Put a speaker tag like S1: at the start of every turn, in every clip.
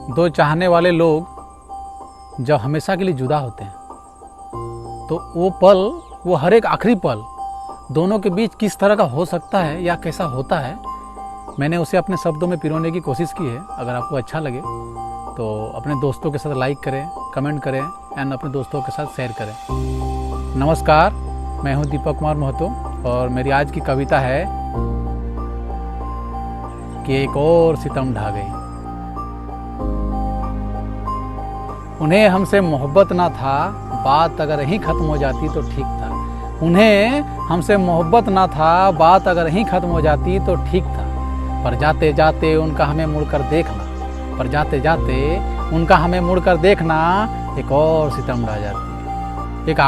S1: दो चाहने वाले लोग जब हमेशा के लिए जुदा होते हैं तो वो पल, वो हर एक आखिरी पल दोनों के बीच किस तरह का हो सकता है या कैसा होता है, मैंने उसे अपने शब्दों में पिरोने की कोशिश की है। अगर आपको अच्छा लगे तो अपने दोस्तों के साथ लाइक करें, कमेंट करें एंड अपने दोस्तों के साथ शेयर करें। नमस्कार, मैं हूं दीपक कुमार महतो और मेरी आज की कविता है कि एक और सितम ढा गई। उन्हें हमसे मोहब्बत ना था, बात अगर यहीं खत्म हो जाती तो ठीक था। उन्हें हमसे मोहब्बत ना था, बात अगर यहीं खत्म हो जाती तो ठीक था। पर जाते जाते उनका हमें मुड़कर देखना, पर जाते जाते उनका हमें मुड़कर देखना एक और सितम ढा जाती। एक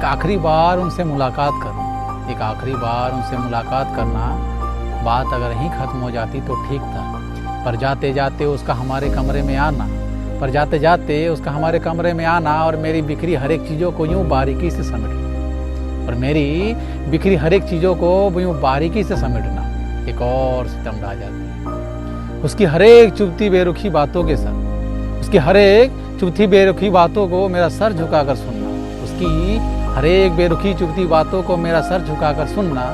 S1: आखिरी बार उनसे मुलाकात करना, एक आखिरी बार उनसे मुलाकात करना, बात अगर यहीं खत्म हो जाती तो ठीक था। पर जाते जाते उसका हमारे कमरे में आना, पर जाते जाते उसका हमारे कमरे में आना और मेरी बिखरी हर एक चीज़ों को यूं बारीकी से समेटना, और मेरी बिखरी हर एक चीज़ों को यूं बारीकी से समेटना एक और सितम ढा जाती है। उसकी हर एक चुभती बेरुखी बातों के साथ, उसकी हर एक चुभती बेरुखी बातों को मेरा सर झुकाकर सुनना, उसकी हर एक बेरुखी चुभती बातों को मेरा सर झुकाकर सुनना।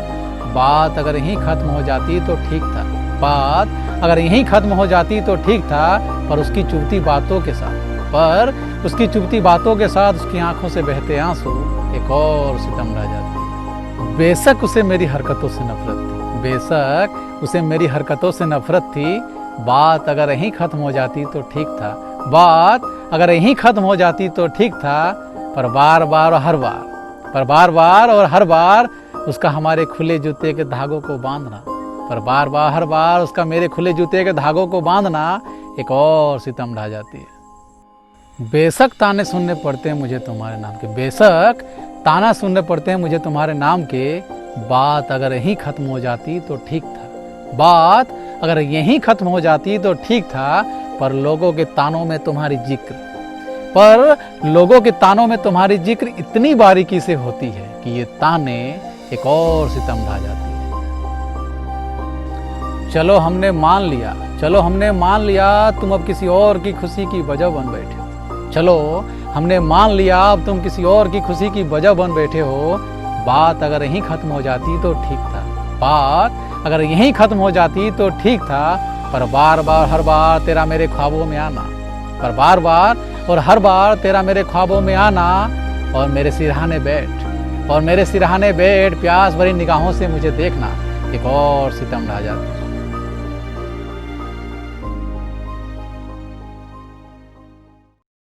S1: बात अगर यहीं खत्म हो जाती तो ठीक था, बात अगर यहीं खत्म हो जाती तो ठीक था। पर उसकी चुभती बातों के साथ, पर उसकी चुभती बातों के साथ उसकी आंखों से बहते आंसू एक और सितम ढा जाती। बेशक उसे मेरी हरकतों से नफरत थी, बेशक उसे मेरी हरकतों से नफरत थी। बात अगर यहीं खत्म हो जाती तो ठीक था, बात अगर यहीं खत्म हो जाती तो ठीक था। पर बार बार और हर बार उसका हमारे खुले जूते के धागों को बांधना, पर हर बार उसका मेरे खुले जूते के धागों को बांधना एक और सितम ढा जाती है। बेशक ताने सुनने पड़ते हैं मुझे तुम्हारे नाम के, बेशक ताना सुनने पड़ते हैं मुझे तुम्हारे नाम के। बात अगर यहीं खत्म हो जाती तो ठीक था, बात अगर यहीं खत्म हो जाती तो ठीक था। पर लोगों के तानों में तुम्हारी जिक्र, पर लोगों के तानों में तुम्हारी जिक्र इतनी बारीकी से होती है कि ये ताने एक और सितम ढा जाती है। चलो हमने मान लिया तुम अब किसी और की खुशी की वजह बन बैठे हो। चलो हमने मान लिया अब तुम किसी और की खुशी की वजह बन बैठे हो। बात अगर यहीं खत्म हो जाती तो ठीक था, बात अगर यहीं खत्म हो जाती तो ठीक था। पर बार बार हर बार तेरा मेरे ख्वाबों में आना, पर बार बार और हर बार तेरा मेरे ख्वाबों में आना और मेरे सिरहाने बैठ, और मेरे सिरहाने बैठ प्यास भरी निगाहों से मुझे देखना एक और सितम ढा जाती।